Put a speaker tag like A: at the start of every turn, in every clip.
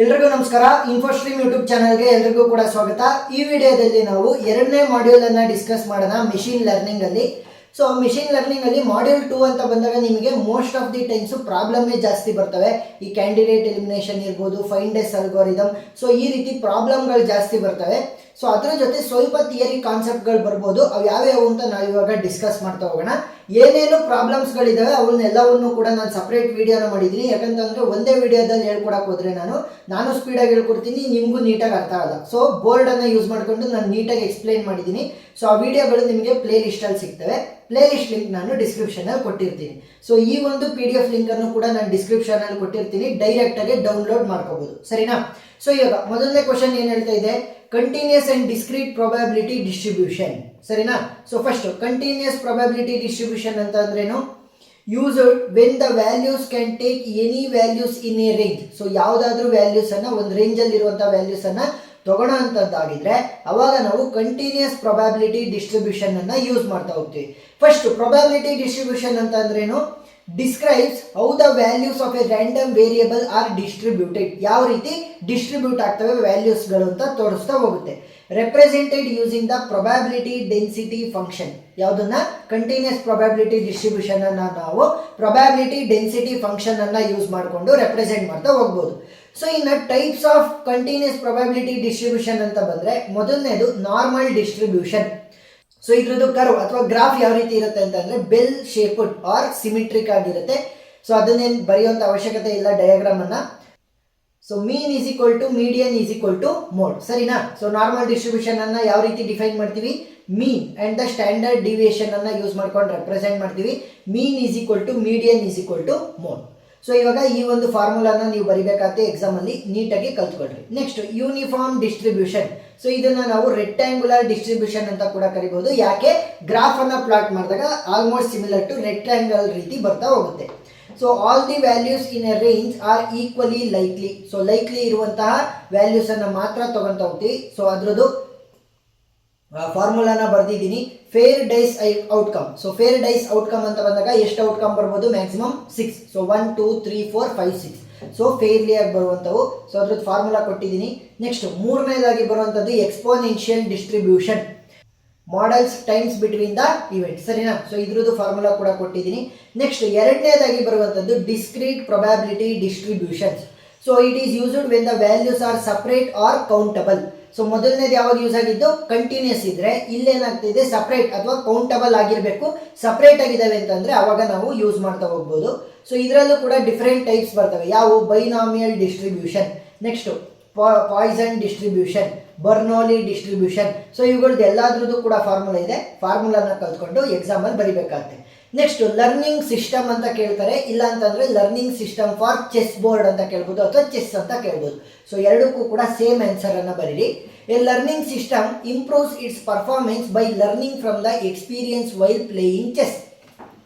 A: ಎಲ್ರಿಗೂ ನಮಸ್ಕಾರ. ಇನ್ಫೋಸ್ಟ್ರೀಮ್ ಯೂಟ್ಯೂಬ್ ಚಾನಲ್ಗೆ ಎಲ್ರಿಗೂ ಕೂಡ ಸ್ವಾಗತ. ಈ ವಿಡಿಯೋದಲ್ಲಿ ನಾವು ಎರಡನೇ ಮಾಡ್ಯೂಲ್ ಅನ್ನ ಡಿಸ್ಕಸ್ ಮಾಡೋಣ ಮಿಷಿನ್ ಲರ್ನಿಂಗ್ ಅಲ್ಲಿ. ಸೊ ಮಿಷಿನ್ ಲರ್ನಿಂಗ್ ಅಲ್ಲಿ ಮಾಡ್ಯೂಲ್ 2 ಅಂತ ಬಂದಾಗ ನಿಮಗೆ most of the times problem ಜಾಸ್ತಿ ಬರ್ತವೆ. ಈ ಕ್ಯಾಂಡಿಡೇಟ್ ಎಲಿಮಿನೇಷನ್ ಇರ್ಬೋದು, ಫೈಂಡ್ ಎಸ್ ಅಲ್ಗೋರಿದಮ್, ಸೊ ಈ ರೀತಿ ಪ್ರಾಬ್ಲಮ್ಗಳು ಜಾಸ್ತಿ ಬರ್ತವೆ. ಸೊ ಅದರ ಜೊತೆ ಸ್ವಲ್ಪ ಥಿಯರಿ ಕಾನ್ಸೆಪ್ಟ್ಗಳು ಬರ್ಬೋದು. ಅವು ಯಾವ್ಯಾವು ಅಂತ ನಾವು ಇವಾಗ ಡಿಸ್ಕಸ್ ಮಾಡ್ತಾ ಹೋಗೋಣ. ಏನೇನು ಪ್ರಾಬ್ಲಮ್ಸ್ಗಳಿದ್ದಾವೆ ಅವನ್ನೆಲ್ಲವನ್ನು ಕೂಡ ನಾನು ಸಪ್ರೇಟ್ ವಿಡಿಯೋನ ಮಾಡಿದ್ದೀನಿ. ಯಾಕಂತಂದ್ರೆ ಒಂದೇ ವಿಡಿಯೋದಲ್ಲಿ ಹೇಳ್ಕೊಡಕ್ಕೆ ಹೋದ್ರೆ ನಾನು ಸ್ಪೀಡಾಗಿ ಹೇಳ್ಕೊಡ್ತೀನಿ, ನಿಮಗೂ ನೀಟಾಗಿ ಅರ್ಥ ಆಗಲ್ಲ. ಸೊ ಬೋರ್ಡನ್ನು ಯೂಸ್ ಮಾಡಿಕೊಂಡು ನಾನು ನೀಟಾಗಿ ಎಕ್ಸ್ಪ್ಲೈನ್ ಮಾಡಿದ್ದೀನಿ. ಸೊ ಆ ವಿಡಿಯೋಗಳು ನಿಮಗೆ ಪ್ಲೇ ಲಿಸ್ಟಲ್ಲಿ ಸಿಗ್ತವೆ. ಪ್ಲೇ ಲಿಸ್ಟ್ ಲಿಂಕ್ ನಾನು ಡಿಸ್ಕ್ರಿಪ್ಷನಲ್ಲಿ ಕೊಟ್ಟಿರ್ತೀನಿ. ಸೊ ಈ ಒಂದು PDF ಲಿಂಕನ್ನು ಕೂಡ ನಾನು ಡಿಸ್ಕ್ರಿಪ್ಷನಲ್ಲಿ ಕೊಟ್ಟಿರ್ತೀನಿ, ಡೈರೆಕ್ಟಾಗಿ ಡೌನ್ಲೋಡ್ ಮಾಡ್ಕೋಬಹುದು. ಸರಿನಾ? ಸೊ ಇವಾಗ ಮೊದಲನೇ ಕ್ವಶನ್ ಏನು ಹೇಳ್ತಾ ಇದೆ, continuous and discrete probability distribution. ಸರಿನಾ? So first continuous probability distribution ಅಂತ ಅಂದ್ರೇನು? Used when the values can take any values in a range. So ಯಾವುದಾದ್ರೂ ವ್ಯಾಲ್ಯೂಸ್ ಅನ್ನ ಒಂದು ರೇಂಜಲ್ಲಿ ಇರುವಂತಹ ವ್ಯಾಲ್ಯೂಸ್ ಅನ್ನ ತಗೊಳ್ಳೋ ಅಂತದ್ದಾಗಿದ್ರೆ ಅವಾಗ ನಾವು ಕಂಟಿನ್ಯೂಸ್ ಪ್ರೊಬಬಿಲಿಟಿ ಡಿಸ್ಟ್ರಿಬ್ಯೂಷನ್ ಅನ್ನ ಯೂಸ್ ಮಾಡ್ತಾ ಹೋಗ್ತೀವಿ. ಫಸ್ಟ್ ಪ್ರೊಬಬಿಲಿಟಿ ಡಿಸ್ಟ್ರಿಬ್ಯೂಷನ್ ಅಂತ ಅಂದ್ರೇನು? Describes how the values of a random variable are distributed. ಯಾವ ರೀತಿ ಡಿಸ್ಟ್ರಿಬ್ಯೂಟ್ ಆಗ್ತವೆ ವ್ಯಾಲ್ಯೂಸ್ಗಳು ಅಂತ ತೋರಿಸ್ತಾ ಹೋಗುತ್ತೆ. Represented using the probability density function. ಯಾವುದನ್ನ? ಕಂಟಿನ್ಯೂಸ್ ಪ್ರೊಬಬಿಲಿಟಿ ಡಿಸ್ಟ್ರಿಬ್ಯೂಷನ್ ಅನ್ನ ನಾವು ಪ್ರೊಬಬಿಲಿಟಿ ಡೆನ್ಸಿಟಿ ಫಂಕ್ಷನ್ ಅನ್ನ ಯೂಸ್ ಮಾಡಿಕೊಂಡು ರೆಪ್ರೆಸೆಂಟ್ ಮಾಡ್ತಾ ಹೋಗ್ಬೋದು. ಸೊ ಇನ್ನು types of continuous probability distribution ಅಂತ ಬಂದ್ರೆ ಮೊದಲನೇದು ನಾರ್ಮಲ್ ಡಿಸ್ಟ್ರಿಬ್ಯೂಷನ್. ಸೊ ಇದ್ರದ್ದು ಕರ್ವ್ ಅಥವಾ ಗ್ರಾಫ್ ಯಾವ ರೀತಿ ಇರುತ್ತೆ ಅಂತಂದ್ರೆ ಬೆಲ್ ಶೇಪ್ಡ್ ಆರ್ ಸಿಮಿಟ್ರಿಕ್ ಆಗಿರುತ್ತೆ. ಸೊ ಅದನ್ನೇನು ಬರೆಯುವಂತ ಅವಶ್ಯಕತೆ ಇಲ್ಲ ಡಯಾಗ್ರಾಮ್ ಅನ್ನ. So mean is equal to median is equal to mode. ಸರಿನಾ? ಸೊ ನಾರ್ಮಲ್ ಡಿಸ್ಟ್ರಿಬ್ಯೂಷನ್ ಅನ್ನ ಯಾವ ರೀತಿ ಡಿಫೈನ್ ಮಾಡ್ತೀವಿ? Mean and the standard deviation ಅನ್ನ ಯೂಸ್ ಮಾಡ್ಕೊಂಡು ರೆಪ್ರೆಸೆಂಟ್ ಮಾಡ್ತೀವಿ. Mean is equal to median is equal to mode. So ಇವಾಗ ಈ ಒಂದು ಫಾರ್ಮುಲಾನ ನೀವು ಬರಿಬೇಕಾಗುತ್ತೆ ಎಕ್ಸಾಮ್ ಅಲ್ಲಿ, ನೀಟಾಗಿ ಕಲ್ತ್ಕೊಳ್ರಿ. Next uniform distribution. ಸೊ ಇದನ್ನ ನಾವು ರೆಕ್ಟ್ಯಾಂಗುಲರ್ ಡಿಸ್ಟ್ರಿಬ್ಯೂಷನ್ ಅಂತ ಕೂಡ ಕರಿಬಹುದು. ಯಾಕೆ? ಗ್ರಾಫ್ ಅನ್ನ ಪ್ಲಾಟ್ ಮಾಡಿದಾಗ ಆಲ್ಮೋಸ್ಟ್ ಸಿಮಿಲರ್ ಟು ರೆಕ್ಟ್ಯಾಂಗಲ್ ರೀತಿ ಬರ್ತಾ ಹೋಗುತ್ತೆ. So all the values in a range are equally likely. So likely ಇರುವಂತಹ ವ್ಯಾಲ್ಯೂಸ್ ಅನ್ನ ಮಾತ್ರ ತಗೊಂತ ಹೋಗ್ತೀವಿ. ಸೊ ಅದ್ರದ್ದು ಫಾರ್ಮುಲಾನ ಬರ್ದಿದ್ದೀನಿ, fair dice outcome. So fair dice outcome ಅಂತ ಬಂದಾಗ ಎಷ್ಟು ಔಟ್ಕಮ್ ಬರ್ಬೋದು? ಮ್ಯಾಕ್ಸಿಮಮ್ 6. ಸೊ 1 2 3 4 5 6. ಸೊ ಫೇರ್ಲಿ ಆಗಿ ಬರುವಂಥವು. ಸೊ ಅದ್ರದ್ದು ಫಾರ್ಮುಲಾ ಕೊಟ್ಟಿದ್ದೀನಿ. ನೆಕ್ಸ್ಟ್ ಮೂರನೇದಾಗಿ ಬರುವಂಥದ್ದು exponential distribution, models times between the event. ಸರಿನಾ? ಸೊ ಇದ್ರದ್ದು ಫಾರ್ಮುಲಾ ಕೂಡ ಕೊಟ್ಟಿದ್ದೀನಿ. ನೆಕ್ಸ್ಟ್ ಎರಡನೇದಾಗಿ ಬರುವಂಥದ್ದು discrete probability distributions. So it is used when the values are separate are countable. So ಮೊದಲನೇದು ಯಾವಾಗ ಯೂಸ್ ಆಗಿದ್ದು? ಕಂಟಿನ್ಯೂಸ್ ಇದ್ರೆ. ಇಲ್ಲೇನಾಗ್ತಿದೆ? ಸಪರೇಟ್ ಅಥವಾ ಕೌಂಟಬಲ್ ಆಗಿರಬೇಕು. ಸಪರೇಟ್ ಆಗಿದ್ದಾವೆ ಅಂತಂದ್ರೆ ಅವಾಗ ನಾವು ಯೂಸ್ ಮಾಡ್ತಾ ಹೋಗ್ಬೋದು. ಸೊ ಇದರಲ್ಲೂ ಕೂಡ ಡಿಫರೆಂಟ್ ಟೈಪ್ಸ್ ಬರ್ತವೆ. ಯಾವ? Binomial distribution, next Poisson distribution, Bernoulli distribution. So ಇವುಗಳದ್ದು ಎಲ್ಲಾದ್ರದ್ದು ಕೂಡ ಫಾರ್ಮುಲಾ ಇದೆ. ಫಾರ್ಮುಲಾನ ಕಲ್ತ್ಕೊಂಡು ಎಕ್ಸಾಮ್ ಅಲ್ಲಿ ಬರಿಬೇಕಾಗುತ್ತೆ. ನೆಕ್ಸ್ಟ್ ಲರ್ನಿಂಗ್ ಸಿಸ್ಟಮ್ ಅಂತ ಕೇಳ್ತಾರೆ. ಇಲ್ಲ ಅಂತಂದ್ರೆ learning system for chess board ಅಂತ ಕೇಳ್ಬೋದು ಅಥವಾ ಚೆಸ್ ಅಂತ ಕೇಳ್ಬೋದು. ಸೊ ಎರಡಕ್ಕೂ ಕೂಡ ಸೇಮ್ ಆನ್ಸರ್ ಅನ್ನ ಬರೀರಿ. A learning system improves it's performance by learning from the experience while playing chess.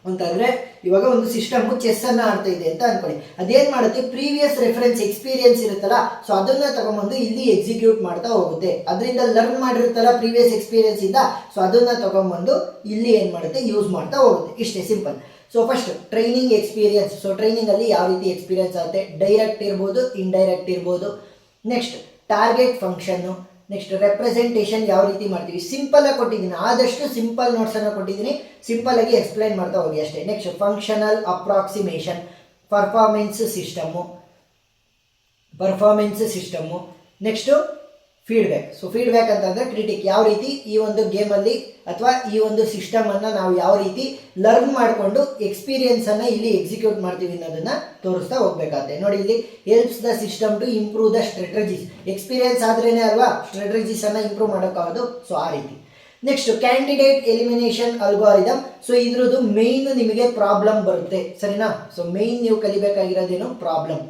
A: ಅಂತಂದ್ರೆ ಇವಾಗ ಒಂದು ಸಿಸ್ಟಮ್ ಚೆಸ್ ಅನ್ನ ಆಡ್ತಾ ಇದೆ ಅಂತ ಅನ್ಕೊಳ್ಳಿ. ಅದೇನ್ ಮಾಡುತ್ತೆ? ಪ್ರೀವಿಯಸ್ ರೆಫರೆನ್ಸ್ ಎಕ್ಸ್ಪೀರಿಯನ್ಸ್ ಇರುತ್ತಲ್ಲ, ಸೊ ಅದನ್ನ ತಗೊಂಡ್ಬಂದು ಇಲ್ಲಿ ಎಕ್ಸಿಕ್ಯೂಟ್ ಮಾಡ್ತಾ ಹೋಗುತ್ತೆ. ಅದರಿಂದ ಲರ್ನ್ ಮಾಡಿರುತ್ತಲ್ಲ ಪ್ರೀವಿಯಸ್ ಎಕ್ಸ್ಪೀರಿಯನ್ಸ್ ಇಂದ, ಸೊ ಅದನ್ನ ತಗೊಂಡ್ಬಂದು ಇಲ್ಲಿ ಏನ್ ಮಾಡುತ್ತೆ? ಯೂಸ್ ಮಾಡ್ತಾ ಹೋಗುತ್ತೆ. ಇಷ್ಟೇ simple. So first training experience. So training ಅಲ್ಲಿ ಯಾವ ರೀತಿ ಎಕ್ಸ್ಪೀರಿಯನ್ಸ್ ಆಗುತ್ತೆ? ಡೈರೆಕ್ಟ್ ಇರ್ಬೋದು, ಇಂಡೈರೆಕ್ಟ್ ಇರ್ಬೋದು. Next target function. Next representation ಯಾವ ರೀತಿ ಮಾಡ್ತೀವಿ? ಸಿಂಪಲ್ ಆಗಿ ಕೊಟ್ಟಿದ್ದೀನಿ, ಆದಷ್ಟು ಸಿಂಪಲ್ ನೋಟ್ಸ್ ಅನ್ನು ಕೊಟ್ಟಿದ್ದೀನಿ. ಸಿಂಪಲ್ ಆಗಿ ಎಕ್ಸ್ಪ್ಲೈನ್ ಮಾಡ್ತಾ ಹೋಗಿ ಅಷ್ಟೇ. Next functional approximation, performance system. Next feedback. So feedback ಅಂತಂದ್ರೆ ಕ್ರಿಟಿಕ್. ಯಾವ ರೀತಿ ಈ ಒಂದು ಗೇಮಲ್ಲಿ ಅಥವಾ ಈ ಒಂದು ಸಿಸ್ಟಮ್ ಅನ್ನ ನಾವು ಯಾವ ರೀತಿ ಲರ್ನ್ ಮಾಡಿಕೊಂಡು ಎಕ್ಸ್ಪೀರಿಯನ್ಸ್ ಅನ್ನ ಇಲ್ಲಿ ಎಕ್ಸಿಕ್ಯೂಟ್ ಮಾಡ್ತೀವಿ ಅನ್ನೋದನ್ನ ತೋರಿಸ್ತಾ ಹೋಗ್ಬೇಕಾಗುತ್ತೆ. ನೋಡಿ ಇಲ್ಲಿ helps the system to improve the strategies. Experience ಆದ್ರೇನೆ ಅಲ್ವಾ ಸ್ಟ್ರಾಟಜೀಸ್ ಅನ್ನ ಇಂಪ್ರೂವ್ ಮಾಡೋಕ್ಕಾಗೋದು. ಸೊ ಆ ರೀತಿ. Next candidate elimination algorithm. So ಇದ್ರದ್ದು ಮೇನ್ ನಿಮಗೆ ಪ್ರಾಬ್ಲಮ್ ಬರುತ್ತೆ. ಸರಿನಾ? ಸೊ ಮೇನ್ ನೀವು ಕಲಿಬೇಕಾಗಿರೋದೇನು? ಪ್ರಾಬ್ಲಮ್.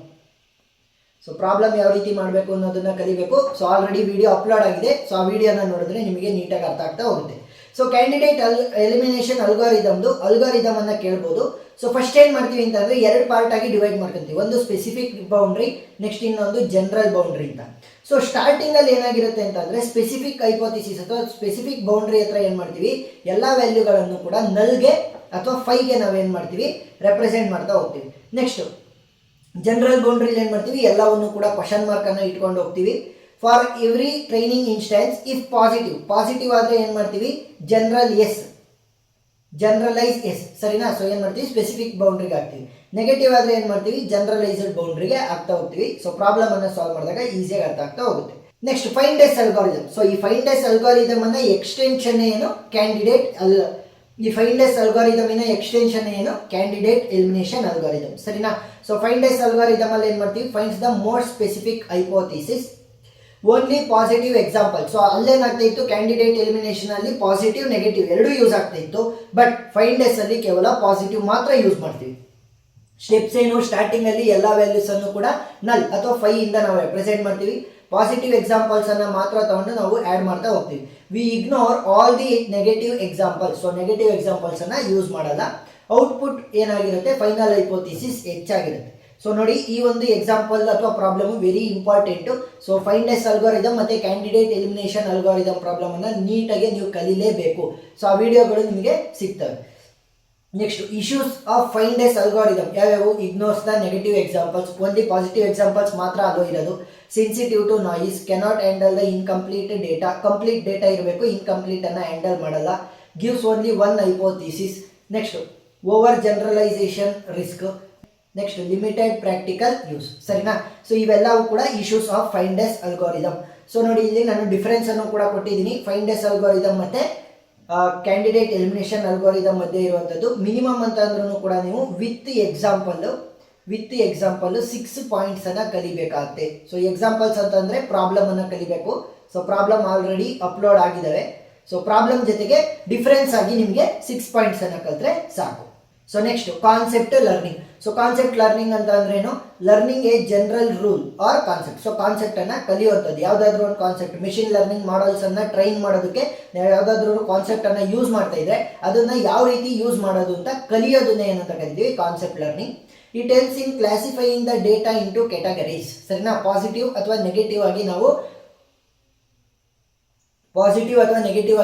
A: ಸೊ ಪ್ರಾಬ್ಲಮ್ ಯಾವ ರೀತಿ ಮಾಡಬೇಕು ಅನ್ನೋದನ್ನ ಕಲಿಬೇಕು. ಸೊ ಆಲ್ರೆಡಿ ವಿಡಿಯೋ ಅಪ್ಲೋಡ್ ಆಗಿದೆ. ಸೊ ಆ ವಿಡಿಯೋನ ನೋಡಿದ್ರೆ ನಿಮಗೆ ನೀಟಾಗಿ ಅರ್ಥ ಆಗ್ತಾ ಹೋಗುತ್ತೆ. ಸೊ ಕ್ಯಾಂಡಿಡೇಟ್ ಎಲಿಮಿನೇಷನ್ ಅಲ್ಗಾರಿದಮ್ ಅನ್ನ ಕೇಳ್ಬೋದು. ಸೊ ಫಸ್ಟ್ ಏನ್ ಮಾಡ್ತೀವಿ ಅಂತಂದ್ರೆ ಎರಡು ಪಾರ್ಟ್ ಆಗಿ ಡಿವೈಡ್ ಮಾಡ್ಕೊಂತೀವಿ. ಒಂದು ಸ್ಪೆಸಿಫಿಕ್ ಬೌಂಡ್ರಿ, ನೆಕ್ಸ್ಟ್ ಇನ್ನೊಂದು ಜನರಲ್ ಬೌಂಡ್ರಿ ಅಂತ. ಸೊ ಸ್ಟಾರ್ಟಿಂಗ್ ಅಲ್ಲಿ ಏನಾಗಿರುತ್ತೆ ಅಂತಂದ್ರೆ ಸ್ಪೆಸಿಫಿಕ್ ಹೈಪೋಥಿಸಿಸ್ ಅಥವಾ ಸ್ಪೆಸಿಫಿಕ್ ಬೌಂಡ್ರಿ ಹತ್ರ ಏನ್ ಮಾಡ್ತೀವಿ? ಎಲ್ಲಾ ವ್ಯಾಲ್ಯೂಗಳನ್ನು ಕೂಡ ನಲ್ಗೆ ಅಥವಾ 5ಗೆ ನಾವೇನ್ ಮಾಡ್ತೀವಿ? ರೆಪ್ರೆಸೆಂಟ್ ಮಾಡ್ತಾ ಹೋಗ್ತೀವಿ. ನೆಕ್ಸ್ಟ್ ಜನರಲ್ ಬೌಂಡ್ರಿಲಿ ಏನು ಮಾಡ್ತೀವಿ, ಎಲ್ಲವನ್ನು ಕೂಡ ಕ್ವಶನ್ ಮಾರ್ಕ್ ಅನ್ನು ಇಟ್ಕೊಂಡು ಹೋಗ್ತೀವಿ. For every training instance if positive ಆದರೆ ಏನು ಮಾಡ್ತೀವಿ, ಜನರಲೈಸ್ ಎಸ್, ಸರಿನಾ. ಸೊ ಏನು ಮಾಡ್ತೀವಿ, ಸ್ಪೆಸಿಫಿಕ್ ಬೌಂಡ್ರಿಗೆ ಹಾಕ್ತೀವಿ. ನೆಗೆಟಿವ್ ಆದರೆ ಏನು ಮಾಡ್ತೀವಿ, ಜನರಲೈಸ್ಡ್ ಬೌಂಡ್ರಿಗೆ ಆಗ್ತಾ ಹೋಗ್ತೀವಿ. ಸೊ ಪ್ರಾಬ್ಲಮ್ ಅನ್ನು ಸಾಲ್ವ್ ಮಾಡಿದಾಗ ಈಸಿಯಾಗಿ ಅರ್ಥ ಆಗ್ತಾ ಹೋಗುತ್ತೆ. Next find S algorithm. So ಈ ಫೈಂಡ್ ಎಸ್ ಅಲ್ಗಾರಿದಮ್ ಅನ್ನ ಎಕ್ಸ್ಟೆನ್ಷನ್ ಏನು, ಕ್ಯಾಂಡಿಡೇಟ್ ಅಲ್ಲ. ಈ ಫೈಂಡ್ ಎಸ್ ಅಲ್ಗಾರಿದಮ್ ಎಕ್ಸ್ಟೆನ್ಷನ್ ಏನು, ಕ್ಯಾಂಡಿಡೇಟ್ ಎಲಿಮಿನೇಷನ್ ಅಲ್ಗಾರಿದಮ್, ಸರಿನಾ. ಸೊ ಫೈಂಡ್ ಎಸ್ ಅಲ್ಗಾರಿದಮ್ ಅಲ್ಲಿ ಏನು ಮಾಡ್ತೀವಿ, finds the most specific hypothesis only positive example. So ಅಲ್ಲೇನಾಗ್ತಾ ಇತ್ತು, ಕ್ಯಾಂಡಿಡೇಟ್ ಎಲಿಮಿನೇಷನ್ ಅಲ್ಲಿ ಪಾಸಿಟಿವ್ ನೆಗೆಟಿವ್ ಎರಡೂ ಯೂಸ್ ಆಗ್ತಾ ಇತ್ತು. ಬಟ್ ಫೈಂಡ್ ಎಸ್ ಅಲ್ಲಿ ಕೇವಲ ಪಾಸಿಟಿವ್ ಮಾತ್ರ ಯೂಸ್ ಮಾಡ್ತೀವಿ. ಸ್ಟೆಪ್ಸ್ ಏನು, ಸ್ಟಾರ್ಟಿಂಗ್ ಅಲ್ಲಿ ಎಲ್ಲ ವ್ಯಾಲ್ಯೂಸ್ ಅನ್ನು ಕೂಡ ನಲ್ ಅಥವಾ 5 ಇಂದ ನಾವು ರೆಪ್ರೆಸೆಂಟ್ ಮಾಡ್ತೀವಿ. ಪಾಸಿಟಿವ್ ಎಕ್ಸಾಂಪಲ್ಸ್ ಅನ್ನ ಮಾತ್ರ ತಗೊಂಡು ನಾವು ಆಡ್ ಮಾಡ್ತಾ ಹೋಗ್ತೀವಿ. We ignore all the negative examples. So negative examples ಅನ್ನ ಯೂಸ್ ಮಾಡಲ್ಲ. ಔಟ್ಪುಟ್ ಏನಾಗಿರುತ್ತೆ, ಫೈನಲ್ ಹೈಪೋಥಿಸಿಸ್ ಹೆಚ್ಚಾಗಿರುತ್ತೆ. ಸೊ ನೋಡಿ, ಈ ಒಂದು ಎಕ್ಸಾಂಪಲ್ ಅಥವಾ problem very important. So find S algorithm ಮತ್ತೆ ಕ್ಯಾಂಡಿಡೇಟ್ ಎಲಿಮಿನೇಷನ್ ಅಲ್ಗಾರಿದಮ್ ಪ್ರಾಬ್ಲಮ್ ಅನ್ನ ನೀಟಾಗಿ ನೀವು ಕಲೀಲೇಬೇಕು. ಸೊ ಆ ವಿಡಿಯೋಗಳು ನಿಮಗೆ ಸಿಗ್ತವೆ. Next issues of find S algorithm ಯಾವ್ಯಾವು, ignores the negative examples, only positive examples ಮಾತ್ರ ಅಲ್ಲೋ ಇರೋದು. Sensitive to noise, cannot handle the incomplete data, complete data ಇರಬೇಕು, ಇನ್ಕಂಪ್ಲೀಟ್ ಅನ್ನ ಹ್ಯಾಂಡಲ್ ಮಾಡಲ್ಲ. Gives only one hypothesis. Next over generalization risk. Next limited practical use, ಸರಿನಾ. So ಇವೆಲ್ಲವೂ ಕೂಡ issues of find S algorithm. So ನೋಡಿ, ಇಲ್ಲಿ ನಾನು difference ಅನ್ನು ಕೂಡ ಕೊಟ್ಟಿದ್ದೀನಿ. ಫೈಂಡ್ ಎಸ್ ಅಲ್ಗಾರಿದಮ್ ಮತ್ತೆ ಕ್ಯಾಂಡಿಡೇಟ್ ಎಲಿಮಿನೇಷನ್ ಅಲ್ಗಾರಿದಮ್ ಮಧ್ಯೆ ಇರುವಂಥದ್ದು. ಮಿನಿಮಮ್ ಅಂತ ಅಂದ್ರೂ ಕೂಡ ನೀವು ವಿತ್ ಎಕ್ಸಾಂಪಲ್ 6 ಪಾಯಿಂಟ್ಸ್ ಅನ್ನ ಕಲಿಬೇಕಾಗುತ್ತೆ. ಸೊ ಎಕ್ಸಾಂಪಲ್ಸ್ ಅಂತಂದ್ರೆ ಪ್ರಾಬ್ಲಮ್ ಅನ್ನ ಕಲಿಬೇಕು. ಸೊ ಪ್ರಾಬ್ಲಮ್ ಆಲ್ರೆಡಿ ಅಪ್ಲೋಡ್ ಆಗಿದ್ದಾವೆ. ಸೊ ಪ್ರಾಬ್ಲಮ್ ಜೊತೆಗೆ ಡಿಫರೆನ್ಸ್ ಆಗಿ ನಿಮಗೆ 6 ಪಾಯಿಂಟ್ಸ್ ಅನ್ನ ಕಲಿತ್ರೆ ಸಾಕು. So next concept learning. So concept learning ಅಂತ ಅಂದ್ರೇನು, learning a general rule or concept. So concept ಅನ್ನ ಕಲಿಯುವಂಥದ್ದು, ಯಾವ್ದಾದ್ರು ಒಂದು ಕಾನ್ಸೆಪ್ಟ್. ಮೆಷಿನ್ ಲರ್ನಿಂಗ್ ಮಾಡೆಲ್ಸ್ ಅನ್ನ ಟ್ರೈನ್ ಮಾಡೋದಕ್ಕೆ ನಾವು ಯಾವ್ದಾದ್ರು ಕಾನ್ಸೆಪ್ಟ್ ಅನ್ನ ಯೂಸ್ ಮಾಡ್ತಾ ಇದ್ರೆ ಅದನ್ನ ಯಾವ ರೀತಿ ಯೂಸ್ ಮಾಡೋದು ಅಂತ ಕಲಿಯೋದನ್ನ ಏನಂತ ಕರಿತೀವಿ, concept learning. It helps in classifying the data into categories, ಸರಿನಾ. ಪಾಸಿಟಿವ್ ಅಥವಾ ನೆಗೆಟಿವ್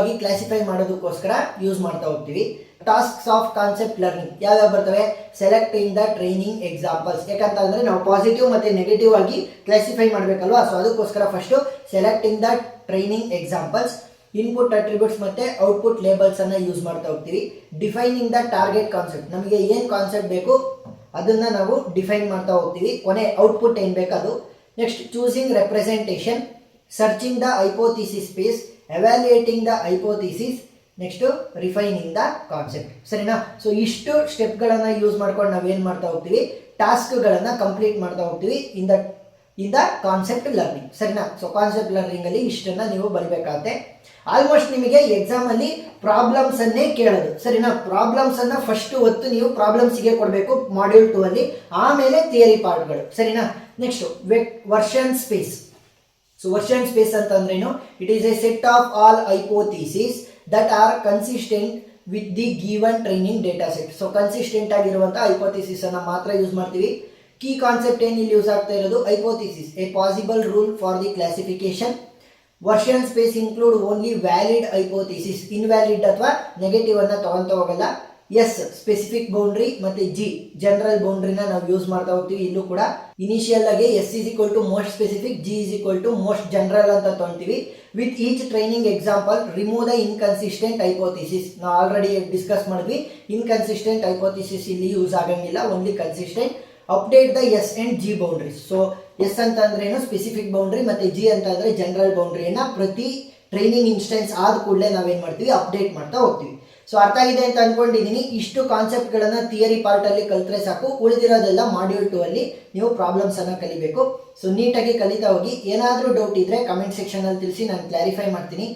A: ಆಗಿ ಕ್ಲಾಸಿಫೈ ಮಾಡೋದಕ್ಕೋಸ್ಕರ ಯೂಸ್ ಮಾಡ್ತಾ ಹೋಗ್ತೀವಿ. ಟಾಸ್ಕ್ಸ್ ಆಫ್ ಕಾನ್ಸೆಪ್ಟ್ ಲರ್ನಿಂಗ್ ಯಾವ್ಯಾವ ಬರ್ತವೆ, ಸೆಲೆಕ್ಟಿಂಗ್ ದ ಟ್ರೈನಿಂಗ್ ಎಕ್ಸಾಂಪಲ್ಸ್. ಯಾಕಂತ ಅಂದ್ರೆ ನಾವು ಪಾಸಿಟಿವ್ ಮತ್ತೆ ನೆಗೆಟಿವ್ ಆಗಿ ಕ್ಲಾಸಿಫೈ ಮಾಡಬೇಕಲ್ವಾ. ಸೊ ಅದಕ್ಕೋಸ್ಕರ first selecting the training examples. Input attributes ಮತ್ತೆ ಔಟ್ಪುಟ್ ಲೇಬಲ್ಸ್ ಅನ್ನ ಯೂಸ್ ಮಾಡ್ತಾ ಹೋಗ್ತೀವಿ. ಡಿಫೈನಿಂಗ್ ದ ಟಾರ್ಗೆಟ್ ಕಾನ್ಸೆಪ್ಟ್, ನಮಗೆ ಏನ್ ಕಾನ್ಸೆಪ್ಟ್ ಬೇಕು ಅದನ್ನ ನಾವು ಡಿಫೈನ್ ಮಾಡ್ತಾ ಹೋಗ್ತೀವಿ. ಕೊನೆ ಔಟ್ಪುಟ್ ಏನ್ ಬೇಕು ಅದು. Next choosing representation, searching the hypothesis space, ಎವ್ಯಾಲ್ಯೂಯೇಟಿಂಗ್ the hypothesis, next refining the concept, ಸರಿನಾ. ಸೊ ಇಷ್ಟು ಸ್ಟೆಪ್ಗಳನ್ನ ಯೂಸ್ ಮಾಡ್ಕೊಂಡು ನಾವೇನ್ ಮಾಡ್ತಾ ಹೋಗ್ತೀವಿ, ಟಾಸ್ಕ್ಗಳನ್ನ ಕಂಪ್ಲೀಟ್ ಮಾಡ್ತಾ ಹೋಗ್ತೀವಿ ಇನ್ ದ ಕಾನ್ಸೆಪ್ಟ್ ಲರ್ನಿಂಗ್, ಸರಿನಾ. ಸೊ ಕಾನ್ಸೆಪ್ಟ್ ಲರ್ನಿಂಗ್ ಅಲ್ಲಿ ಇಷ್ಟನ್ನ ನೀವು ಬರಬೇಕಾಗುತ್ತೆ. ಆಲ್ಮೋಸ್ಟ್ ನಿಮಗೆ ಎಕ್ಸಾಮ್ ಅಲ್ಲಿ ಪ್ರಾಬ್ಲಮ್ಸ್ ಅನ್ನೇ ಕೇಳೋದು, ಸರಿನಾ. ಪ್ರಾಬ್ಲಮ್ಸ್ ಅನ್ನ ಫಸ್ಟ್ ಹೊತ್ತು ನೀವು ಪ್ರಾಬ್ಲಮ್ಸ್ಗೆ ಕೊಡಬೇಕು ಮಾಡ್ಯೂಲ್ 2 ಅಲ್ಲಿ, ಆಮೇಲೆ ಥಿಯರಿ ಪಾರ್ಟ್ಗಳು, ಸರಿನಾ. Next version space. So version space ಅಂತಂದ್ರೇನು, it is a set of all hypothesis that are consistent with the given training data set. So consistent ಆಗಿರುವಂಥ ಹೈಪೋಥಿಸಿಸ್ ಅನ್ನ ಮಾತ್ರ ಯೂಸ್ ಮಾಡ್ತೀವಿ. ಕೀ ಕಾನ್ಸೆಪ್ಟ್ ಏನು ಇಲ್ಲಿ ಯೂಸ್ ಆಗ್ತಾ ಇರೋದು, hypothesis a possible rule for the classification. Version space include only valid hypothesis, invalid ಅಥವಾ negative ಅನ್ನ ತಗೊಂತ ಹೋಗಲ್ಲ. ಎಸ್ ಸ್ಪೆಸಿಫಿಕ್ ಬೌಂಡ್ರಿ ಮತ್ತೆ ಜಿ ಜನರಲ್ ಬೌಂಡ್ರಿನ ನಾವು ಯೂಸ್ ಮಾಡ್ತಾ ಹೋಗ್ತೀವಿ. ಇಲ್ಲೂ ಕೂಡ ಇನಿಷಿಯಲ್ ಆಗಿ S is equal to most specific, G is equal to most general ಅಂತ ತಗೊಳ್ತೀವಿ. With each training example remove the inconsistent hypothesis. ನಾವು ಆಲ್ರೆಡಿ ಡಿಸ್ಕಸ್ ಮಾಡಿದ್ವಿ, ಇನ್ಕನ್ಸಿಸ್ಟೆಂಟ್ ಹೈಪೋಥಿಸಿಸ್ ಇಲ್ಲಿ ಯೂಸ್ ಆಗಂಗಿಲ್ಲ, only consistent. Update the S and G boundaries. So S ಅಂತ ಅಂದ್ರೆ ಏನು, specific boundary, ಮತ್ತೆ ಜಿ ಅಂತ ಅಂದ್ರೆ ಜನರಲ್ ಬೌಂಡ್ರಿಯನ್ನ ಪ್ರತಿ ಟ್ರೈನಿಂಗ್ ಇನ್ಸ್ಟೆನ್ಸ್ ಆದ ಕೂಡಲೇ ನಾವೇನ್ ಮಾಡ್ತೀವಿ, ಅಪ್ಡೇಟ್ ಮಾಡ್ತಾ ಹೋಗ್ತೀವಿ. ಸೊ ಅರ್ಥ ಆಗಿದೆ ಅಂತ ಅನ್ಕೊಂಡಿದ್ದೀನಿ. ಇಷ್ಟು ಕಾನ್ಸೆಪ್ಟ್ಗಳನ್ನ ಥಿಯರಿ ಪಾರ್ಟ್ ಅಲ್ಲಿ ಕಲ್ತ್ರೆ ಸಾಕು, ಉಳಿದಿರೋದೆಲ್ಲ ಮಾಡ್ಯೂಲ್ 2 ಅಲ್ಲಿ ನೀವು ಪ್ರಾಬ್ಲಮ್ಸ್ ಅನ್ನ ಕಲಿಬೇಕು. ಸೊ ನೀಟಾಗಿ ಕಲಿತಾ ಹೋಗಿ. ಏನಾದರೂ ಡೌಟ್ ಇದ್ರೆ ಕಮೆಂಟ್ ಸೆಕ್ಷನ್ ಅಲ್ಲಿ ತಿಳಿಸಿ, ನಾನು ಕ್ಲಾರಿಫೈ ಮಾಡ್ತೀನಿ.